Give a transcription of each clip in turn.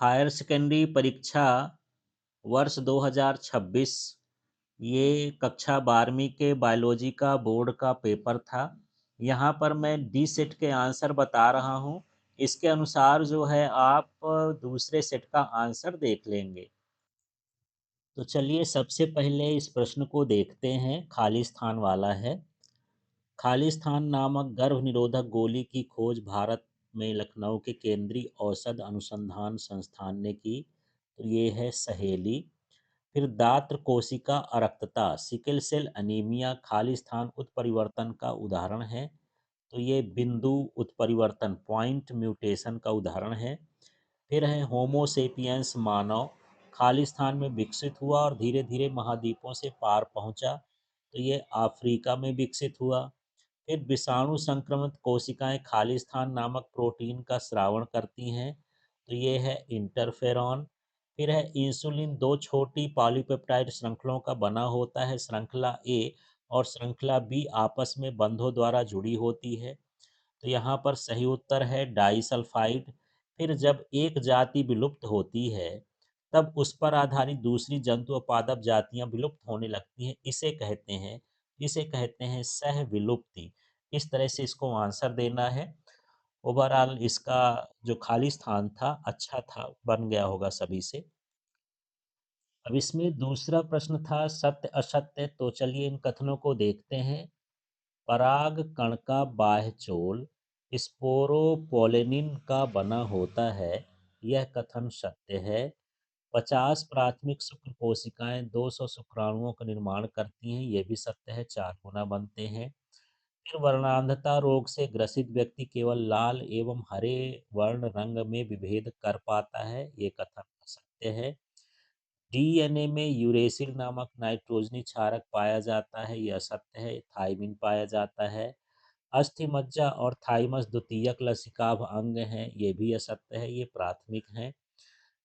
Higher secondary परीक्षा वर्ष 2026 ये कक्षा 12वीं के बायोलॉजी का बोर्ड का पेपर था। यहाँ पर मैं डी सेट के आंसर बता रहा हूँ। इसके अनुसार जो है आप दूसरे सेट का आंसर देख लेंगे। तो चलिए सबसे पहले इस प्रश्न को देखते हैं, खाली स्थान वाला है। खालिस्तान नामक गर्भ निरोधक गोली की खोज भारत में लखनऊ के केंद्रीय औषध अनुसंधान संस्थान ने की। तो ये है सहेली। फिर दात्र कोशिका अरक्तता सिकल सेल अनीमिया खालिस्तान उत्परिवर्तन का उदाहरण है। तो ये बिंदु उत्परिवर्तन पॉइंट म्यूटेशन का उदाहरण है। फिर है होमोसेपियंस मानव खालिस्तान में विकसित हुआ और धीरे धीरे महाद्वीपों से पार पहुंचा। तो ये अफ्रीका में विकसित हुआ। फिर विषाणु संक्रमित कोशिकाएं खालिस्तान नामक प्रोटीन का स्रावण करती हैं। तो ये है इंटरफेरॉन। फिर है इंसुलिन दो छोटी पॉलीपेप्टाइड श्रृंखलों का बना होता है। श्रृंखला ए और श्रृंखला बी आपस में बंधों द्वारा जुड़ी होती है। तो यहाँ पर सही उत्तर है डाइसल्फाइड। फिर जब एक जाति विलुप्त होती है तब उस पर आधारित दूसरी जंतु और पादप जातियां विलुप्त होने लगती हैं। इसे कहते हैं सह विलुप्ति। इस तरह से इसको आंसर देना है। ओवरऑल इसका जो खाली स्थान था अच्छा था, बन गया होगा सभी से। अब इसमें दूसरा प्रश्न था सत्य असत्य। तो चलिए इन कथनों को देखते हैं। पराग कण का बाह्य चोल स्पोरोपोलेनिन का बना होता है, यह कथन सत्य है। 50 प्राथमिक शुक्र कोशिकाएं 200 शुक्राणुओं का निर्माण करती हैं, यह भी सत्य है, 4 गुना बनते हैं। फिर वर्णांधता रोग से ग्रसित व्यक्ति केवल लाल एवं हरे वर्ण रंग में विभेद कर पाता है, ये कथन सत्य है। डीएनए में यूरेसिल नामक नाइट्रोजनी क्षारक पाया जाता है, यह सत्य है। थाइमिन पाया जाता है। अस्थि मज्जा और थाइमस द्वितीयक लसिकाभ अंग हैं, ये भी असत्य है, ये प्राथमिक हैं।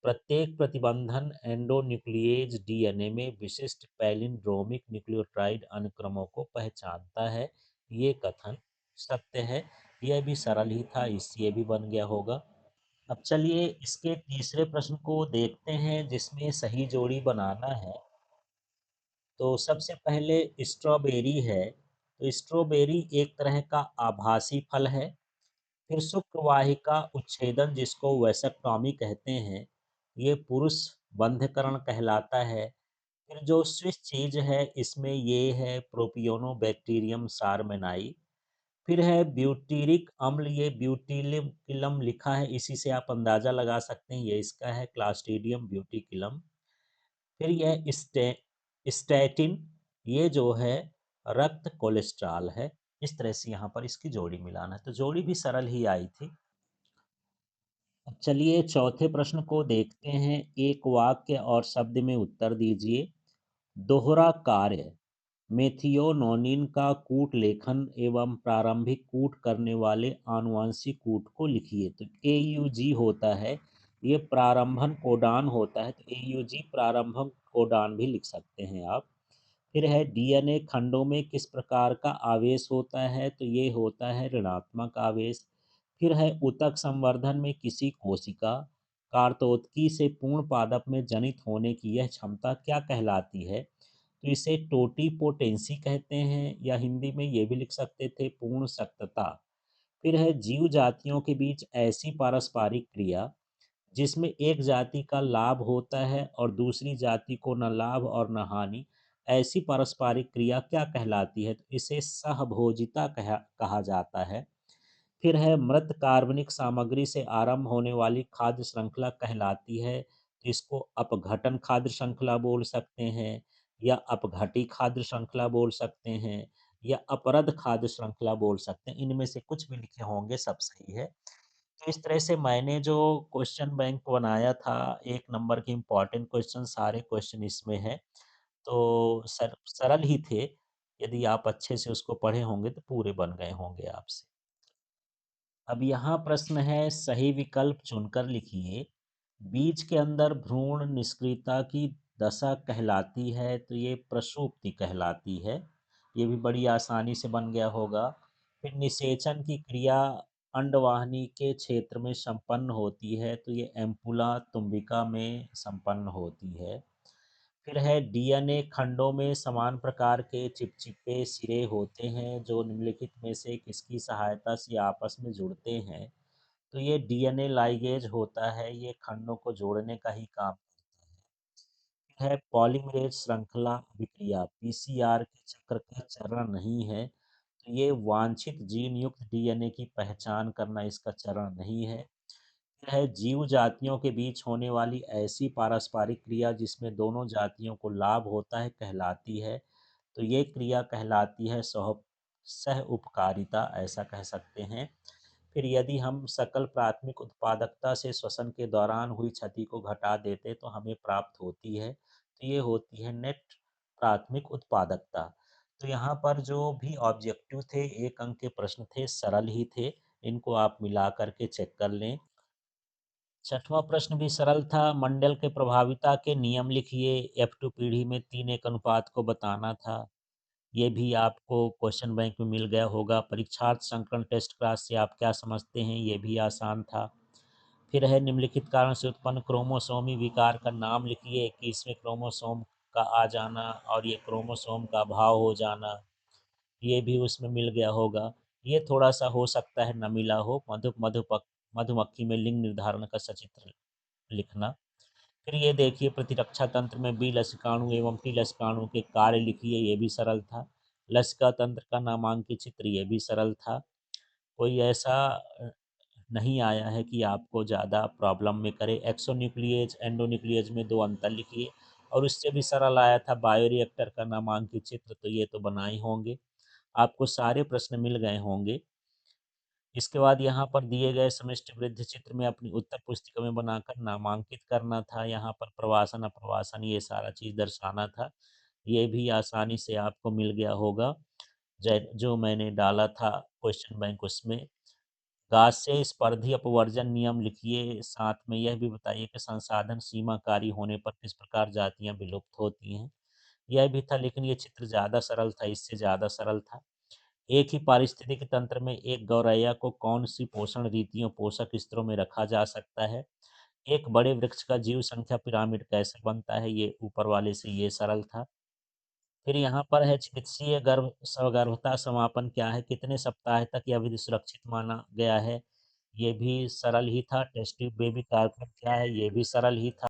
प्रत्येक प्रतिबंधन एंडोन्यूक्लिएज डीएनए में विशिष्ट पैलिंड्रोमिक न्यूक्लियोटाइड अनुक्रमों को पहचानता है, ये कथन सत्य है। यह भी सरल ही था, इस ये भी बन गया होगा। अब चलिए इसके तीसरे प्रश्न को देखते हैं जिसमें सही जोड़ी बनाना है। तो सबसे पहले स्ट्रॉबेरी है। तो स्ट्रॉबेरी एक तरह का आभासी फल है। फिर शुक्रवाहिका उच्छेदन जिसको वैसेक्टॉमी कहते हैं, ये पुरुष बंध्यकरण कहलाता है। फिर जो स्विस चीज है इसमें ये है प्रोपियोनोबैक्टीरियम सारमेनाई। फिर है ब्यूटीरिक अम्ल, ये ब्यूटीलिम लिखा है, इसी से आप अंदाजा लगा सकते हैं ये इसका है क्लास्ट्रीडियम ब्यूटिकिलम। फिर यह स्टैटिन, ये जो है रक्त कोलेस्ट्रॉल है। इस तरह से यहाँ पर इसकी जोड़ी मिलाना है, तो जोड़ी भी सरल ही आई थी। अब चलिए चौथे प्रश्न को देखते हैं। एक वाक्य और शब्द में उत्तर दीजिए। दोहरा कार्य मेथियोनोनिन का कूट लेखन एवं प्रारंभिक कूट करने वाले आनुवंशिक कूट को लिखिए। तो AUG होता है, ये प्रारंभन कोडान होता है, तो AUG प्रारंभन कोडान भी लिख सकते हैं आप। फिर है डीएनए खंडों में किस प्रकार का आवेश होता है, तो ये होता है ऋणात्मक आवेश। फिर है ऊतक संवर्धन में किसी कोशिका कार्तोतकी से पूर्ण पादप में जनित होने की यह क्षमता क्या कहलाती है, तो इसे टोटीपोटेंसी कहते हैं, या हिंदी में ये भी लिख सकते थे पूर्ण सख्तता। फिर है जीव जातियों के बीच ऐसी पारस्परिक क्रिया जिसमें एक जाति का लाभ होता है और दूसरी जाति को न लाभ और न हानि, ऐसी पारस्परिक क्रिया क्या कहलाती है, तो इसे सहभोजिता कहा जाता है। फिर है मृत कार्बनिक सामग्री से आरंभ होने वाली खाद्य श्रृंखला कहलाती है, तो इसको अपघटन खाद्य श्रृंखला बोल सकते हैं, या अपघटी खाद्य श्रृंखला बोल सकते हैं, या अपरद खाद्य श्रृंखला बोल सकते हैं। इनमें से कुछ भी लिखे होंगे सब सही है। तो इस तरह से मैंने जो क्वेश्चन बैंक बनाया था, एक नंबर के इम्पोर्टेंट क्वेश्चन सारे क्वेश्चन इसमें है। तो सरल ही थे। यदि आप अच्छे से उसको पढ़े होंगे तो पूरे बन गए होंगे आपसे। अब यहाँ प्रश्न है सही विकल्प चुनकर लिखिए। बीज के अंदर भ्रूण निष्क्रियता की दशा कहलाती है, तो ये प्रसुप्ति कहलाती है। ये भी बड़ी आसानी से बन गया होगा। फिर निषेचन की क्रिया अंडवाहिनी के क्षेत्र में संपन्न होती है, तो ये एम्पुला तुम्बिका में संपन्न होती है। फिर है डीएनए खंडों में समान प्रकार के चिपचिपे सिरे होते हैं जो निम्नलिखित में से किसकी सहायता से आपस में जुड़ते हैं। तो ये डीएनए लाइगेज होता है, ये खंडों को जोड़ने का ही काम करता है। पॉलीमरेज श्रृंखला अभिक्रिया पीसीआर के चक्र का चरण नहीं है, तो ये वांछित जीन युक्त डीएनए की पहचान करना इसका चरण नहीं है। है जीव जातियों के बीच होने वाली ऐसी पारस्परिक क्रिया जिसमें दोनों जातियों को लाभ होता है कहलाती है, तो ये क्रिया कहलाती है सह उपकारिता, ऐसा कह सकते हैं। फिर यदि हम सकल प्राथमिक उत्पादकता से श्वसन के दौरान हुई क्षति को घटा देते तो हमें प्राप्त होती है, तो ये होती है नेट प्राथमिक उत्पादकता। तो यहाँ पर जो भी ऑब्जेक्टिव थे, 1 अंक के प्रश्न थे, सरल ही थे, इनको आप मिला करके चेक कर लें। छठवां प्रश्न भी सरल था। मंडल के प्रभाविता के नियम लिखिए। F2 पीढ़ी में 3:1 अनुपात को बताना था। ये भी आपको क्वेश्चन बैंक में मिल गया होगा। परीक्षार्थ संकरण टेस्ट क्लास से आप क्या समझते हैं, ये भी आसान था। फिर है निम्नलिखित कारण से उत्पन्न क्रोमोसोमी विकार का नाम लिखिए कि इसमें क्रोमोसोम का आ जाना और ये क्रोमोसोम का अभाव हो जाना, ये भी उसमें मिल गया होगा। ये थोड़ा सा हो सकता है न मिला हो। मधुमक्खी में लिंग निर्धारण का सचित्र लिखना। फिर ये देखिए प्रतिरक्षा तंत्र में बी लसिकाणु एवं टी लसिकाणु के कार्य लिखिए, ये भी सरल था। लसिका तंत्र का नामांकित चित्र, ये भी सरल था। कोई ऐसा नहीं आया है कि आपको ज़्यादा प्रॉब्लम में करे। एक्सोन्यूक्लिएज एंडोन्यूक्लिएज में 2 अंतर लिखिए, और उससे भी सरल आया था बायोरिएक्टर का नामांकित चित्र, तो ये तो बना ही होंगे। आपको सारे प्रश्न मिल गए होंगे। इसके बाद यहाँ पर दिए गए समष्टि वृद्धि चित्र में अपनी उत्तर पुस्तिका में बनाकर नामांकित करना था। यहाँ पर प्रवासन अप्रवासन ये सारा चीज़ दर्शाना था। ये भी आसानी से आपको मिल गया होगा, जो मैंने डाला था क्वेश्चन बैंक उसमें। घास से स्पर्धी अपवर्जन नियम लिखिए। साथ में यह भी बताइए कि संसाधन सीमाकारी होने पर किस प्रकार जातियां विलुप्त होती हैं। यह भी था, लेकिन ये चित्र ज़्यादा सरल था, इससे ज़्यादा सरल था। एक ही पारिस्थितिक तंत्र में एक गौरैया को कौन सी पोषण रीतियों पोषक स्तरों में रखा जा सकता है। एक बड़े वृक्ष का जीव संख्या पिरामिड कैसे बनता है, ये ऊपर वाले से ये सरल था। फिर यहाँ पर है चिकित्सीय सगर्भता समापन क्या है, कितने सप्ताह तक यह अवधि सुरक्षित माना गया है, ये भी सरल ही था। टेस्ट ट्यूब बेबी कार्यक्रम क्या है, ये भी सरल ही था।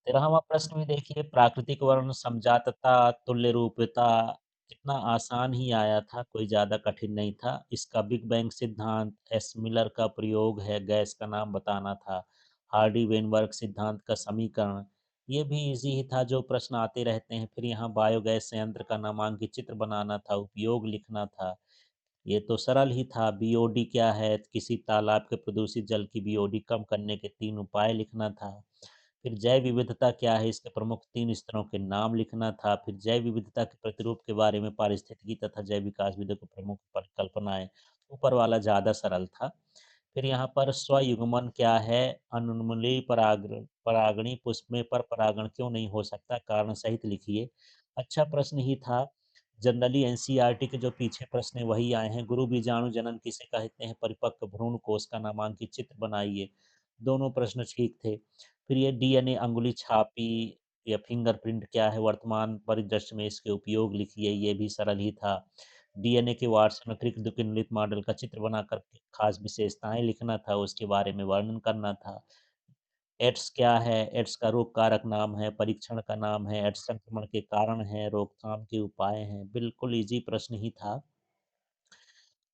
13वां प्रश्न में देखिए प्राकृतिक वर्ण समजातता तुल्य रूपता, कितना आसान ही आया था, कोई ज़्यादा कठिन नहीं था। इसका बिग बैंग सिद्धांत, एस मिलर का प्रयोग है, गैस का नाम बताना था, हार्डी वेनबर्ग सिद्धांत का समीकरण, ये भी इजी ही था, जो प्रश्न आते रहते हैं। फिर यहाँ बायोगैस संयंत्र का नामांकित चित्र बनाना था, उपयोग लिखना था, ये तो सरल ही था। बीओडी क्या है, किसी तालाब के प्रदूषित जल की बीओडी कम करने के 3 उपाय लिखना था। फिर जैव विविधता क्या है, इसके प्रमुख 3 स्तरों के नाम लिखना था। फिर जैव विविधता के प्रतिरूप के बारे में पारिस्थितिकी तथा जैव विकास विधियों की प्रमुख परिकल्पनाएं, ऊपर वाला ज़्यादा सरल था। फिर यहाँ पर स्वयुग्मन क्या है, अनुन्मूली परागणी पुष्प में पर परागण क्यों नहीं हो सकता, कारण सहित लिखिए। अच्छा प्रश्न ही था। जनरली एनसीईआरटी के जो पीछे प्रश्न है वही आए हैं। गुरु बीजाणु जनन किसे कहते हैं, परिपक्व भ्रूण कोष का नामांकित चित्र बनाइए, दोनों प्रश्न ठीक थे। फिर ये डीएनए अंगुली छापी या फिंगरप्रिंट क्या है, वर्तमान परिदृश्य में इसके उपयोग लिखिए, ये भी सरल ही था। डीएनए के वार्षणकृत द्विकिन्वित मॉडल का चित्र बनाकर खास विशेषताएं लिखना था, उसके बारे में वर्णन करना था। एड्स क्या है, एड्स का रोग कारक नाम है, परीक्षण का नाम है, एड्स संक्रमण के कारण है, रोकथाम के उपाय हैं। बिल्कुल इजी प्रश्न ही था।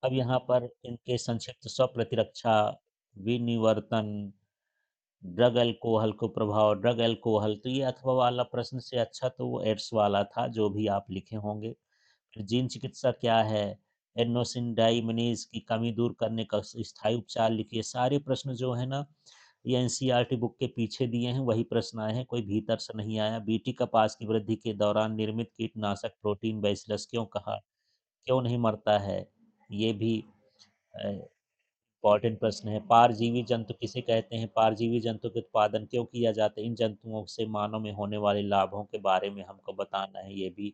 अब यहाँ पर इनके संक्षिप्त स्व प्रतिरक्षा, विनिवर्तन, ड्रग एल्कोहल को प्रभाव, ड्रग एल्कोहल, तो ये अथवा वाला प्रश्न से अच्छा तो वो एड्स वाला था, जो भी आप लिखे होंगे। फिर जीन चिकित्सा क्या है, एडेनोसिन डाइमिनेज की कमी दूर करने का स्थायी उपचार लिखिए। सारे प्रश्न जो है ना, ये एनसीईआरटी बुक के पीछे दिए हैं, वही प्रश्न आए हैं, कोई भीतर से नहीं आया। बीटी कपास की वृद्धि के दौरान निर्मित कीटनाशक प्रोटीन बैसिलस क्यों कहा, क्यों नहीं मरता है, ये भी इम्पॉर्टेंट प्रश्न है। पारजीवी जंतु किसे कहते हैं, पारजीवी जंतु के उत्पादन क्यों किया जाता है, इन जंतुओं से मानव में होने वाले लाभों के बारे में हमको बताना है, ये भी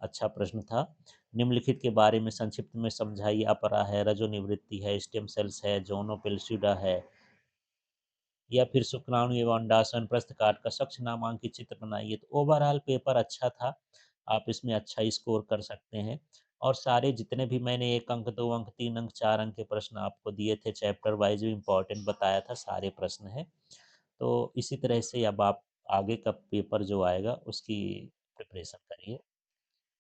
अच्छा प्रश्न था। निम्नलिखित के बारे में संक्षिप्त में समझाइए। अपरा है, रजोनिवृत्ति है, स्टेम सेल्स है, ज़ोनोपेल्शिडा है या फिर शुक्राणु एवं अंडाशय प्रस्थकाट का स्वच्छ नामांकित चित्र बनाइए। तो ओवरऑल पेपर अच्छा था, आप इसमें अच्छा स्कोर कर सकते हैं। और सारे जितने भी मैंने 1 अंक, 2 अंक, 3 अंक, 4 अंक के प्रश्न आपको दिए थे, चैप्टर वाइज़ भी इम्पोर्टेंट बताया था, सारे प्रश्न हैं। तो इसी तरह से अब आप आगे का पेपर जो आएगा उसकी प्रिपरेशन करिए।